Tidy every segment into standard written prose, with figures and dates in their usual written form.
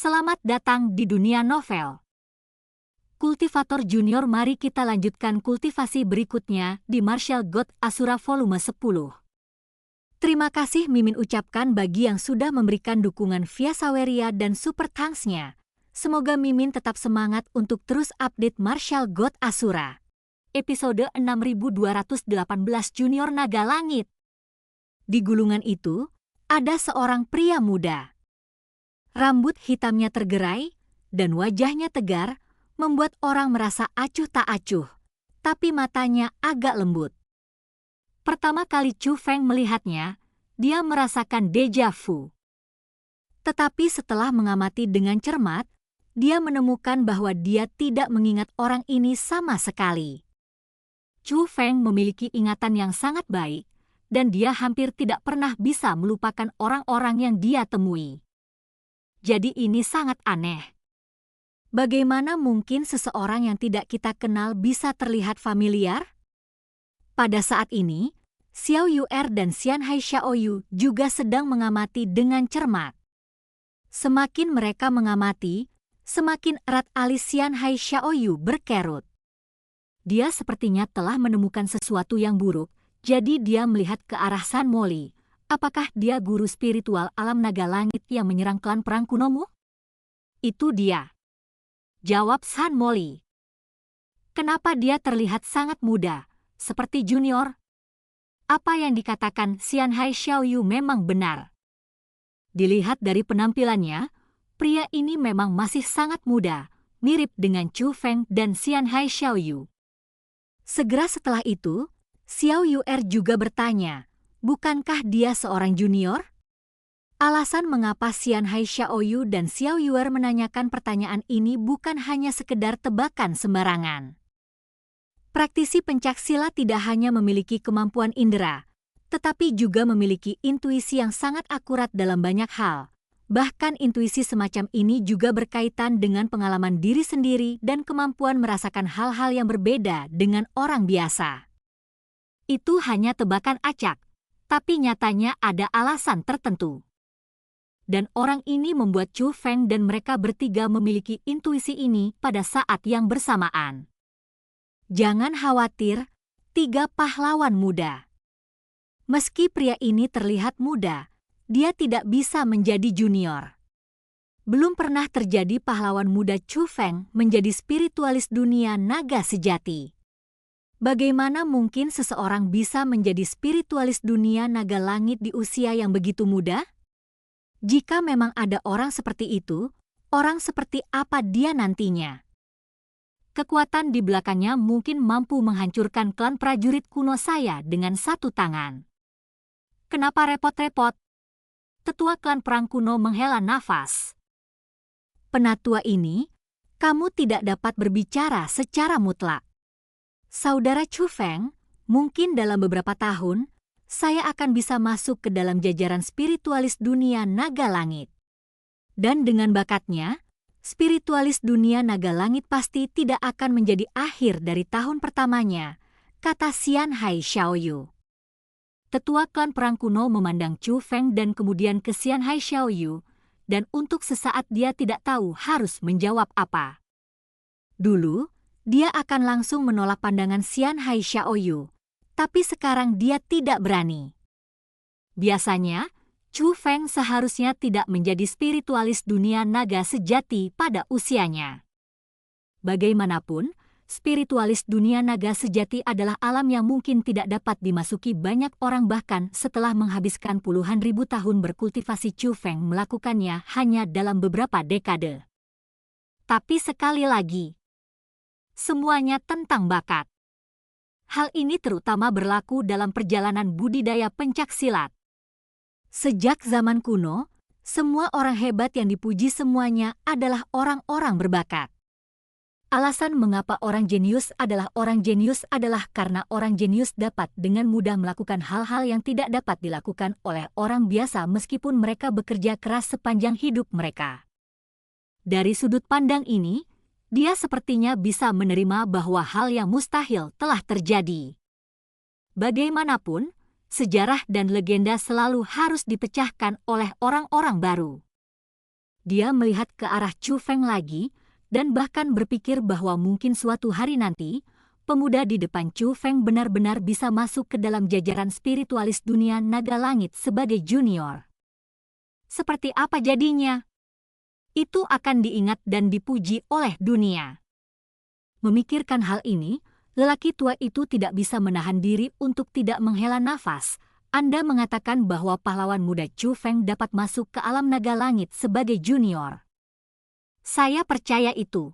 Selamat datang di dunia novel. Kultivator Junior, mari kita lanjutkan kultivasi berikutnya di Martial God Asura volume 10. Terima kasih Mimin ucapkan bagi yang sudah memberikan dukungan via Saweria dan Super Thanks-nya. Semoga Mimin tetap semangat untuk terus update Martial God Asura. Episode 6218 Junior Naga Langit. Di gulungan itu, ada seorang pria muda. Rambut hitamnya tergerai dan wajahnya tegar, membuat orang merasa acuh tak acuh, tapi matanya agak lembut. Pertama kali Chu Feng melihatnya, dia merasakan deja vu. Tetapi setelah mengamati dengan cermat, dia menemukan bahwa dia tidak mengingat orang ini sama sekali. Chu Feng memiliki ingatan yang sangat baik, dan dia hampir tidak pernah bisa melupakan orang-orang yang dia temui. Jadi ini sangat aneh. Bagaimana mungkin seseorang yang tidak kita kenal bisa terlihat familiar? Pada saat ini, Xiao Yu'er dan Xianhai Xiaoyu juga sedang mengamati dengan cermat. Semakin mereka mengamati, semakin erat alis Xianhai Xiaoyu berkerut. Dia sepertinya telah menemukan sesuatu yang buruk, jadi dia melihat ke arah San Moli. Apakah dia guru spiritual alam naga langit yang menyerang klan perang kunomu? Itu dia, jawab San Moli. Kenapa dia terlihat sangat muda, seperti junior? Apa yang dikatakan Xianhai Xiaoyu memang benar. Dilihat dari penampilannya, pria ini memang masih sangat muda, mirip dengan Chu Feng dan Xianhai Xiaoyu. Segera setelah itu, Xiao Yu'er juga bertanya, bukankah dia seorang junior? Alasan mengapa Xianhai Xiaoyu dan Xiao Yu'er menanyakan pertanyaan ini bukan hanya sekedar tebakan sembarangan. Praktisi pencaksilat tidak hanya memiliki kemampuan indera, tetapi juga memiliki intuisi yang sangat akurat dalam banyak hal. Bahkan intuisi semacam ini juga berkaitan dengan pengalaman diri sendiri dan kemampuan merasakan hal-hal yang berbeda dengan orang biasa. Itu hanya tebakan acak, tapi nyatanya ada alasan tertentu. Dan orang ini membuat Chu Feng dan mereka bertiga memiliki intuisi ini pada saat yang bersamaan. Jangan khawatir, 3 pahlawan muda. Meski pria ini terlihat muda, dia tidak bisa menjadi junior. Belum pernah terjadi pahlawan muda Chu Feng menjadi spiritualis dunia naga sejati. Bagaimana mungkin seseorang bisa menjadi spiritualis dunia naga langit di usia yang begitu muda? Jika memang ada orang seperti itu, orang seperti apa dia nantinya? Kekuatan di belakangnya mungkin mampu menghancurkan klan prajurit kuno saya dengan satu tangan. Kenapa repot-repot? Tetua klan perang kuno menghela nafas. Penatua ini, kamu tidak dapat berbicara secara mutlak. Saudara Chu Feng, mungkin dalam beberapa tahun, saya akan bisa masuk ke dalam jajaran spiritualis dunia naga langit. Dan dengan bakatnya, spiritualis dunia naga langit pasti tidak akan menjadi akhir dari tahun pertamanya, kata Xianhai Xiaoyu. Tetua klan perang kuno memandang Chu Feng dan kemudian ke Xianhai Xiaoyu, dan untuk sesaat dia tidak tahu harus menjawab apa. Dulu, dia akan langsung menolak pandangan Xianhai Xiaoyu, tapi sekarang dia tidak berani. Biasanya, Chu Feng seharusnya tidak menjadi spiritualis dunia naga sejati pada usianya. Bagaimanapun, spiritualis dunia naga sejati adalah alam yang mungkin tidak dapat dimasuki banyak orang, bahkan setelah menghabiskan puluhan ribu tahun berkultivasi. Chu Feng melakukannya hanya dalam beberapa dekade. Tapi sekali lagi, semuanya tentang bakat. Hal ini terutama berlaku dalam perjalanan budidaya pencaksilat. Sejak zaman kuno, semua orang hebat yang dipuji semuanya adalah orang-orang berbakat. Alasan mengapa orang jenius adalah karena orang jenius dapat dengan mudah melakukan hal-hal yang tidak dapat dilakukan oleh orang biasa meskipun mereka bekerja keras sepanjang hidup mereka. Dari sudut pandang ini, dia sepertinya bisa menerima bahwa hal yang mustahil telah terjadi. Bagaimanapun, sejarah dan legenda selalu harus dipecahkan oleh orang-orang baru. Dia melihat ke arah Chu Feng lagi, dan bahkan berpikir bahwa mungkin suatu hari nanti, pemuda di depan Chu Feng benar-benar bisa masuk ke dalam jajaran spiritualis dunia naga langit sebagai junior. Seperti apa jadinya? Itu akan diingat dan dipuji oleh dunia. Memikirkan hal ini, lelaki tua itu tidak bisa menahan diri untuk tidak menghela nafas. Anda mengatakan bahwa pahlawan muda Chu Feng dapat masuk ke alam naga langit sebagai junior. Saya percaya itu.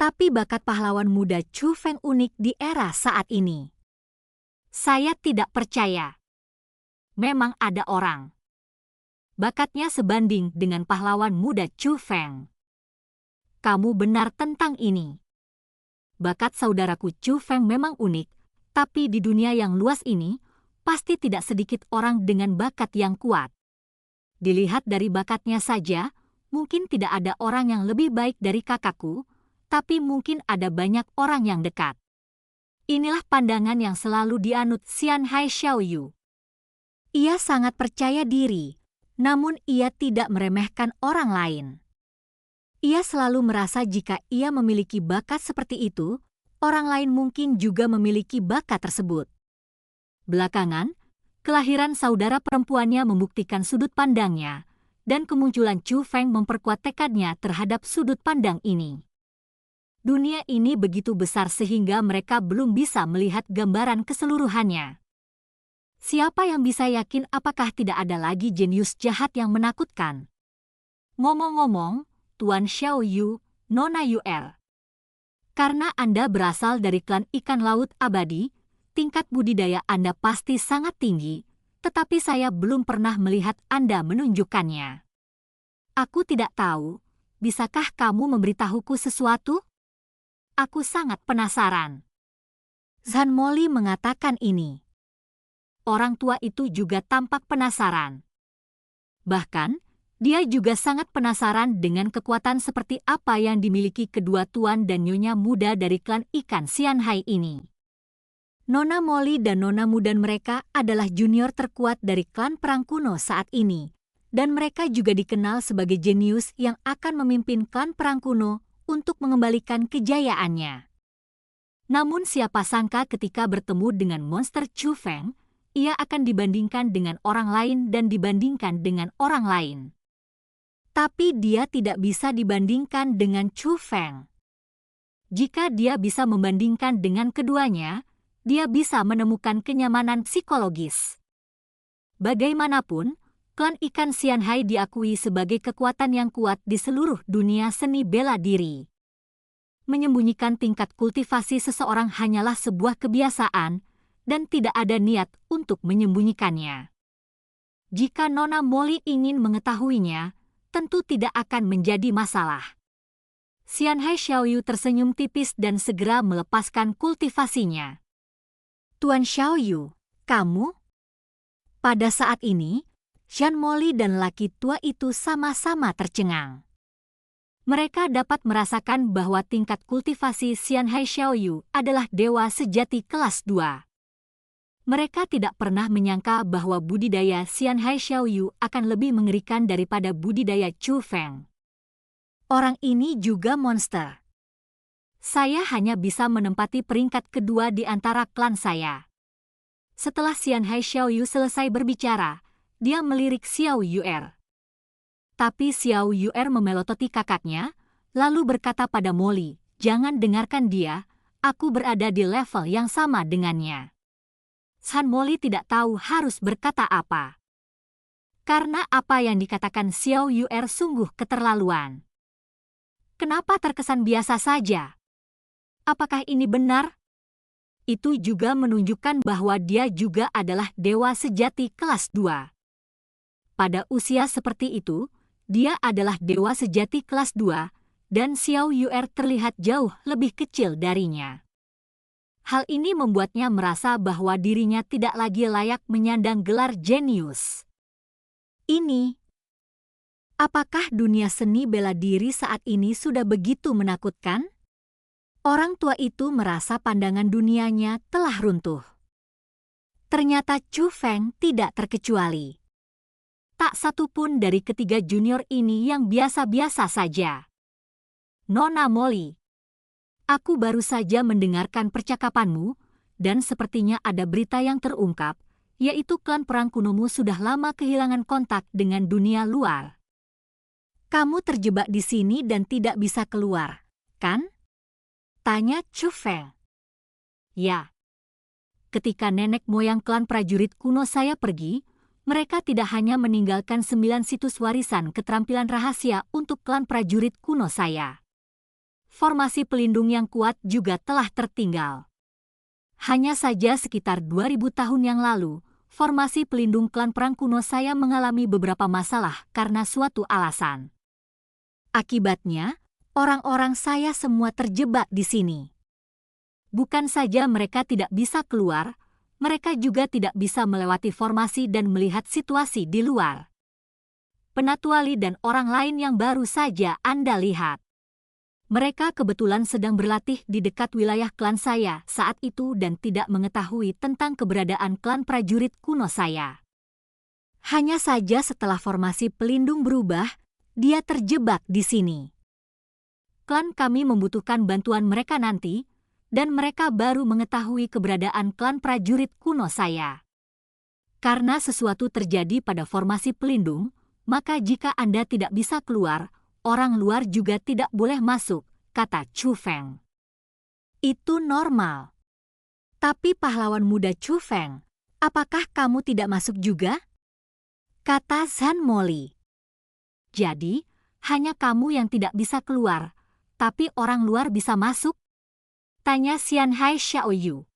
Tapi bakat pahlawan muda Chu Feng unik di era saat ini. Saya tidak percaya. Memang ada orang. Bakatnya sebanding dengan pahlawan muda Chu Feng. Kamu benar tentang ini. Bakat saudaraku Chu Feng memang unik, tapi di dunia yang luas ini, pasti tidak sedikit orang dengan bakat yang kuat. Dilihat dari bakatnya saja, mungkin tidak ada orang yang lebih baik dari kakakku, tapi mungkin ada banyak orang yang dekat. Inilah pandangan yang selalu dianut Xian Hai Xiaoyu. Ia sangat percaya diri, namun ia tidak meremehkan orang lain. Ia selalu merasa jika ia memiliki bakat seperti itu, orang lain mungkin juga memiliki bakat tersebut. Belakangan, kelahiran saudara perempuannya membuktikan sudut pandangnya, dan kemunculan Chu Feng memperkuat tekadnya terhadap sudut pandang ini. Dunia ini begitu besar sehingga mereka belum bisa melihat gambaran keseluruhannya. Siapa yang bisa yakin apakah tidak ada lagi jenius jahat yang menakutkan? Ngomong-ngomong, Tuan Xiaoyu, Nona Yuer. Karena Anda berasal dari klan ikan laut abadi, tingkat budidaya Anda pasti sangat tinggi, tetapi saya belum pernah melihat Anda menunjukkannya. Aku tidak tahu, bisakah kamu memberitahuku sesuatu? Aku sangat penasaran. Zhan Moli mengatakan ini. Orang tua itu juga tampak penasaran. Bahkan, dia juga sangat penasaran dengan kekuatan seperti apa yang dimiliki kedua tuan dan nyonya muda dari klan ikan Xian Hai ini. Nona Molly dan Nona muda mereka adalah junior terkuat dari klan perang kuno saat ini, dan mereka juga dikenal sebagai jenius yang akan memimpin klan perang kuno untuk mengembalikan kejayaannya. Namun siapa sangka ketika bertemu dengan monster Chu Feng, ia akan dibandingkan dengan orang lain dan dibandingkan dengan orang lain. Tapi dia tidak bisa dibandingkan dengan Chu Feng. Jika dia bisa membandingkan dengan keduanya, dia bisa menemukan kenyamanan psikologis. Bagaimanapun, klan ikan Xian Hai diakui sebagai kekuatan yang kuat di seluruh dunia seni bela diri. Menyembunyikan tingkat kultivasi seseorang hanyalah sebuah kebiasaan, dan tidak ada niat untuk menyembunyikannya. Jika Nona Molly ingin mengetahuinya, tentu tidak akan menjadi masalah. Xian Hai Xiaoyu tersenyum tipis dan segera melepaskan kultivasinya. Tuan Xiaoyu, kamu? Pada saat ini, Zhan Moli dan laki tua itu sama-sama tercengang. Mereka dapat merasakan bahwa tingkat kultivasi Xian Hai Xiaoyu adalah dewa sejati kelas 2. Mereka tidak pernah menyangka bahwa budidaya Xian Hai Xiaoyu akan lebih mengerikan daripada budidaya Chu Feng. Orang ini juga monster. Saya hanya bisa menempati peringkat kedua di antara klan saya. Setelah Xian Hai Xiaoyu selesai berbicara, dia melirik Xiao Yuer. Tapi Xiao Yuer memelototi kakaknya, lalu berkata pada Molly, "Jangan dengarkan dia, aku berada di level yang sama dengannya." Zhan Moli tidak tahu harus berkata apa. Karena apa yang dikatakan Xiao Yuer sungguh keterlaluan. Kenapa terkesan biasa saja? Apakah ini benar? Itu juga menunjukkan bahwa dia juga adalah dewa sejati kelas 2. Pada usia seperti itu, dia adalah dewa sejati kelas 2, dan Xiao Yuer terlihat jauh lebih kecil darinya. Hal ini membuatnya merasa bahwa dirinya tidak lagi layak menyandang gelar jenius. Ini, apakah dunia seni bela diri saat ini sudah begitu menakutkan? Orang tua itu merasa pandangan dunianya telah runtuh. Ternyata Chu Feng tidak terkecuali. Tak satu pun dari ketiga junior ini yang biasa-biasa saja. Nona Molly, aku baru saja mendengarkan percakapanmu, dan sepertinya ada berita yang terungkap, yaitu klan perang kunomu sudah lama kehilangan kontak dengan dunia luar. Kamu terjebak di sini dan tidak bisa keluar, kan? Tanya Chu Feng. Ya. Ketika nenek moyang klan prajurit kuno saya pergi, mereka tidak hanya meninggalkan 9 situs warisan keterampilan rahasia untuk klan prajurit kuno saya. Formasi pelindung yang kuat juga telah tertinggal. Hanya saja sekitar 2000 tahun yang lalu, formasi pelindung klan perang kuno saya mengalami beberapa masalah karena suatu alasan. Akibatnya, orang-orang saya semua terjebak di sini. Bukan saja mereka tidak bisa keluar, mereka juga tidak bisa melewati formasi dan melihat situasi di luar. Penatuali dan orang lain yang baru saja Anda lihat. Mereka kebetulan sedang berlatih di dekat wilayah klan saya saat itu dan tidak mengetahui tentang keberadaan klan prajurit kuno saya. Hanya saja setelah formasi pelindung berubah, dia terjebak di sini. Klan kami membutuhkan bantuan mereka nanti, dan mereka baru mengetahui keberadaan klan prajurit kuno saya. Karena sesuatu terjadi pada formasi pelindung, maka jika Anda tidak bisa keluar, orang luar juga tidak boleh masuk, kata Chu Feng. Itu normal. Tapi pahlawan muda Chu Feng, apakah kamu tidak masuk juga? Kata Zhan Molly. Jadi, hanya kamu yang tidak bisa keluar, tapi orang luar bisa masuk? Tanya Xianhai Xiaoyu.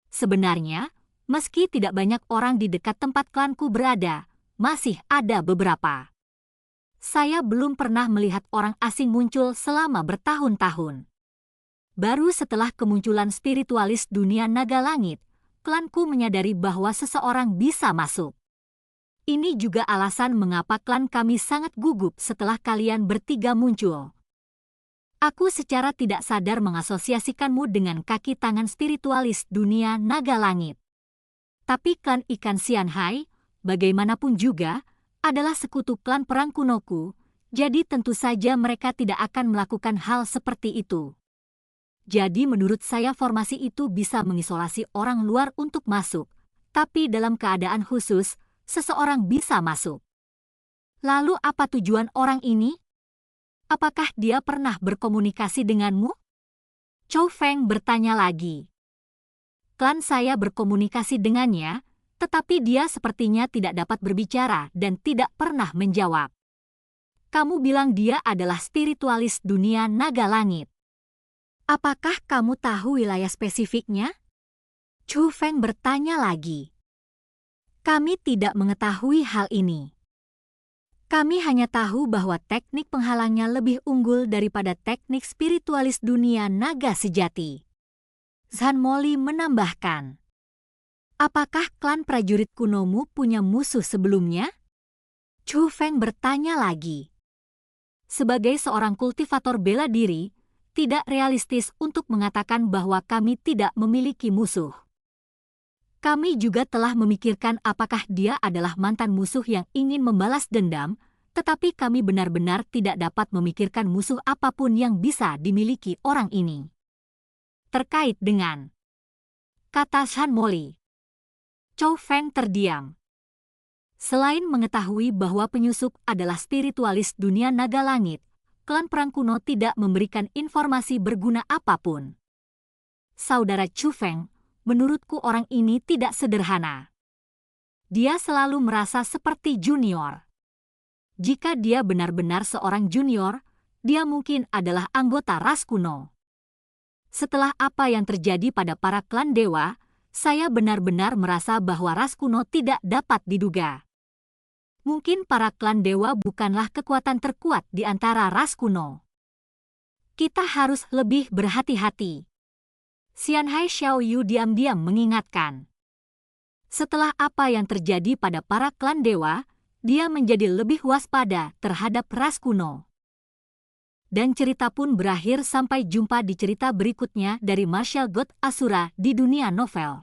Sebenarnya, meski tidak banyak orang di dekat tempat klanku berada, masih ada beberapa. Saya belum pernah melihat orang asing muncul selama bertahun-tahun. Baru setelah kemunculan spiritualis dunia naga langit, klanku menyadari bahwa seseorang bisa masuk. Ini juga alasan mengapa klan kami sangat gugup setelah kalian bertiga muncul. Aku secara tidak sadar mengasosiasikanmu dengan kaki tangan spiritualis dunia naga langit. Tapi klan ikan Xianhai, bagaimanapun juga, adalah sekutu klan perang kunoku, jadi tentu saja mereka tidak akan melakukan hal seperti itu. Jadi menurut saya formasi itu bisa mengisolasi orang luar untuk masuk, tapi dalam keadaan khusus, seseorang bisa masuk. Lalu apa tujuan orang ini? Apakah dia pernah berkomunikasi denganmu? Chou Feng bertanya lagi. Klan saya berkomunikasi dengannya, tetapi dia sepertinya tidak dapat berbicara dan tidak pernah menjawab. Kamu bilang dia adalah spiritualis dunia naga langit. Apakah kamu tahu wilayah spesifiknya? Chou Feng bertanya lagi. Kami tidak mengetahui hal ini. Kami hanya tahu bahwa teknik penghalangnya lebih unggul daripada teknik spiritualis dunia naga sejati. Zhan Molly menambahkan. Apakah klan prajurit kunomu punya musuh sebelumnya? Chou Feng bertanya lagi. Sebagai seorang kultivator bela diri, tidak realistis untuk mengatakan bahwa kami tidak memiliki musuh. Kami juga telah memikirkan apakah dia adalah mantan musuh yang ingin membalas dendam, tetapi kami benar-benar tidak dapat memikirkan musuh apapun yang bisa dimiliki orang ini. Terkait dengan kata Zhan Molly, Chou Feng terdiam. Selain mengetahui bahwa penyusup adalah spiritualis dunia naga langit, klan perang kuno tidak memberikan informasi berguna apapun. Saudara Chu Feng, menurutku orang ini tidak sederhana. Dia selalu merasa seperti junior. Jika dia benar-benar seorang junior, dia mungkin adalah anggota ras kuno. Setelah apa yang terjadi pada para klan dewa, saya benar-benar merasa bahwa ras kuno tidak dapat diduga. Mungkin para klan dewa bukanlah kekuatan terkuat di antara ras kuno. Kita harus lebih berhati-hati. Xianhai Xiaoyu diam-diam mengingatkan. Setelah apa yang terjadi pada para klan dewa, dia menjadi lebih waspada terhadap ras kuno. Dan cerita pun berakhir sampai jumpa di cerita berikutnya dari Martial God Asura di dunia novel.